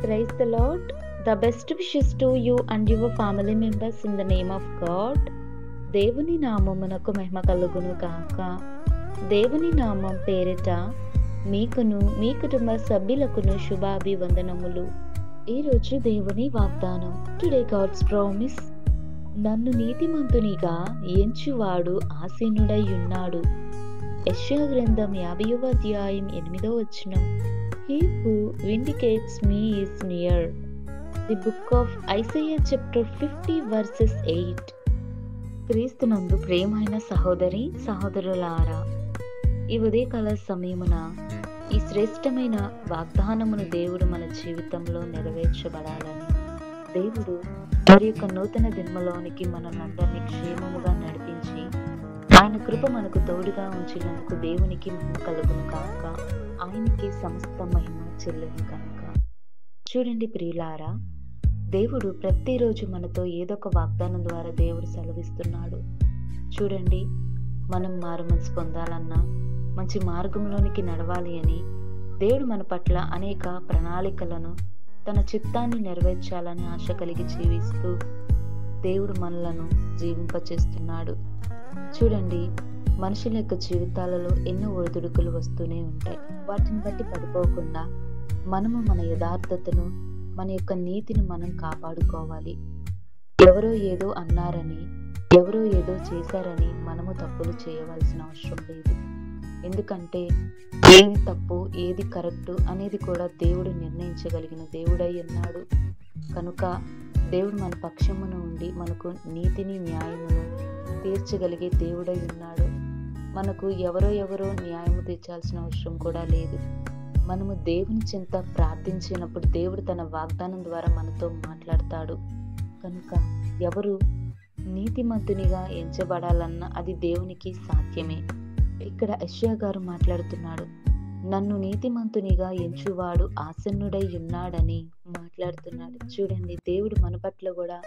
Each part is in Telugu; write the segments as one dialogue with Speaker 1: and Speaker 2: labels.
Speaker 1: Praise the Lord. The best wishes to you and your family members in the name of God. దేవుని నామమునకు మహిమ కలుగును గాక. దేవుని నామం పేరిట మీకును మీ కుటుంబ సభ్యులకును శుభాభివందనములు. ఈరోజు దేవుని వాగ్దానం. Today God's promise. నన్ను నీతిమంతునిగా ఎంచువాడు ఆసీనుడై ఉన్నాడు. యెషయా గ్రంథం 50వ అధ్యాయం 8వ వచనం. He who vindicates me is near. The book of Isaiah chapter 50 verses 8. క్రీస్తునందు ప్రియమైన సహోదరి సహోదరులారా, ఈ ఉదయకాల సమయమున ఈ శ్రేష్టమైన వాగ్దానమును దేవుడు మన జీవితంలో నెరవేర్చబడాలని, దేవుడు మరి యొక్క నూతన దినములోనికి మనల్నందరినీ క్షేమముగా నడిపించి ఆయన కృప మనకు తోడుగా ఉంచినందుకు దేవునికి మహిమ కలుగును గాక. ఆయనకి సమస్త మహిమ చెల్లును గాక. చూడండి ప్రియులారా, దేవుడు ప్రతిరోజు మనతో ఏదో ఒక వాగ్దానం ద్వారా దేవుడు సెలవిస్తున్నాడు. చూడండి, మనం మారు మనసు పొందాలన్నా, మంచి మార్గంలోనికి నడవాలి అని దేవుడు మన పట్ల అనేక ప్రణాళికలను, తన చిత్తాన్ని నెరవేర్చాలని ఆశ కలిగి జీవిస్తూ దేవుడు మనలను జీవింపచేస్తున్నాడు. చూడండి, మనుషుల యొక్క జీవితాలలో ఎన్నో ఒడిదుడుకులు వస్తూనే ఉంటాయి. వాటిని బట్టి పడిపోకుండా మనము మన యథార్థతను, మన యొక్క నీతిని మనం కాపాడుకోవాలి. ఎవరో ఏదో అన్నారని, ఎవరో ఏదో చేశారని మనము తప్పులు చేయవలసిన అవసరం లేదు. ఎందుకంటే ఏది తప్పు ఏది కరెక్టు అనేది కూడా దేవుడు నిర్ణయించగలిగిన దేవుడై ఉన్నాడు. కనుక దేవుడు మన పక్షమును ఉండి మనకు నీతిని న్యాయమును తీర్చగలిగే దేవుడై ఉన్నాడు. మనకు ఎవరో న్యాయము తీర్చాల్సిన అవసరం కూడా లేదు. మనము దేవుని చెంత ప్రార్థించినప్పుడు దేవుడు తన వాగ్దానం ద్వారా మనతో మాట్లాడతాడు. కనుక ఎవరు నీతిమంతునిగా ఎంచబడాలన్నా అది దేవునికి సాధ్యమే. ఇక్కడ యెషయా గారు మాట్లాడుతున్నాడు, నన్ను నీతిమంతునిగా ఎంచువాడు ఆసన్నుడై ఉన్నాడని మాట్లాడుతున్నాడు. చూడండి, దేవుడు మన పట్ల కూడా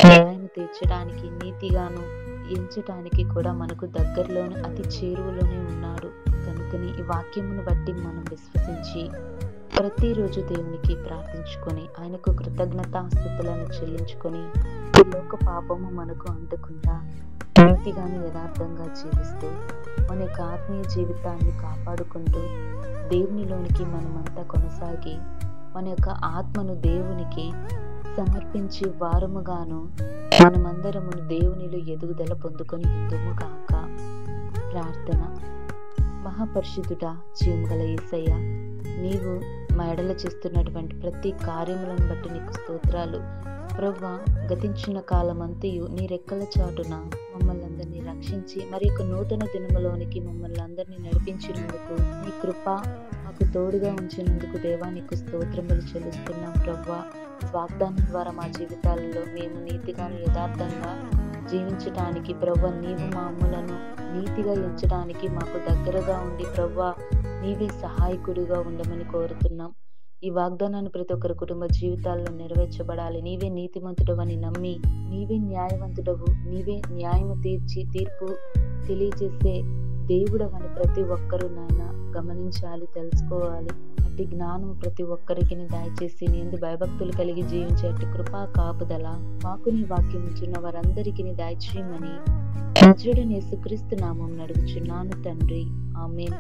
Speaker 1: న్యాయం తీర్చడానికి, నీతిగాను ఎంచటానికి కూడా మనకు దగ్గరలోనే, అతి చేరువలోనే ఉన్నాడు. కనుకని ఈ వాక్యమును బట్టి మనం విశ్వసించి ప్రతిరోజు దేవునికి ప్రార్థించుకొని ఆయనకు కృతజ్ఞతాస్తుతులను చెల్లించుకొని ఈ లోక పాపము మనకు అంటకుండా నీతిగాను యథార్థంగా జీవిస్తూ మన యొక్క ఆత్మీయ జీవితాన్ని కాపాడుకుంటూ దేవునిలోనికి మనమంతా కొనసాగి మన యొక్క ఆత్మను దేవునికి సమర్పించి వారముగాను మనమందరము దేవునిలో ఎదుగుదల పొందుకొని ఉందుము గాక. ప్రార్థన. మహాపరిశుద్ధుడా, జీవముగల యేసయ్య, నీవు మా ఎడల చేస్తున్నటువంటి ప్రతి కార్యములను బట్టి నీకు స్తోత్రాలు. ప్రభువా, గతించిన కాలమంతయు నీ రెక్కల చాటున మమ్మల్ని అందరినీ రక్షించి మరి యొక్క నూతన దినములోనికి మమ్మల్ని అందరినీ నడిపించినందుకు, నీ కృప మాకు తోడుగా ఉంచినందుకు దేవా నీకు స్తోత్రములు చెల్లిస్తున్నాం. ప్రభువా, వాగ్దానం ద్వారా మా జీవితాలలో మేము నీతిగాను యథార్థంగా జీవించటానికి ప్రభువా, నీవు మామూలను నీతిగా ఎంచడానికి మాకు దగ్గరగా ఉండి ప్రభువా నీవే సహాయకుడిగా ఉండమని కోరుతున్నాం. ఈ వాగ్దానాన్ని ప్రతి ఒక్కరి కుటుంబ జీవితాల్లో నెరవేర్చబడాలి. నీవే నీతిమంతుడవని నమ్మి, నీవే న్యాయవంతుడవు, నీవే న్యాయము తీర్చి తీర్పు తెలియజేసే దేవుడవని ప్రతి ఒక్కరూ నాయన గమనించాలి, తెలుసుకోవాలి. అట్టి జ్ఞానం ప్రతి ఒక్కరికి దయచేసి నీ యందు భయభక్తులు కలిగి జీవించేట్టు కృపా కాపుదల మాకు నీ వాక్యం ఇచ్చిన వారందరికీ దయచేయమని నజరుడైన యేసుక్రీస్తు నామమున అడుగుచున్నాను తండ్రి. ఆమేన్.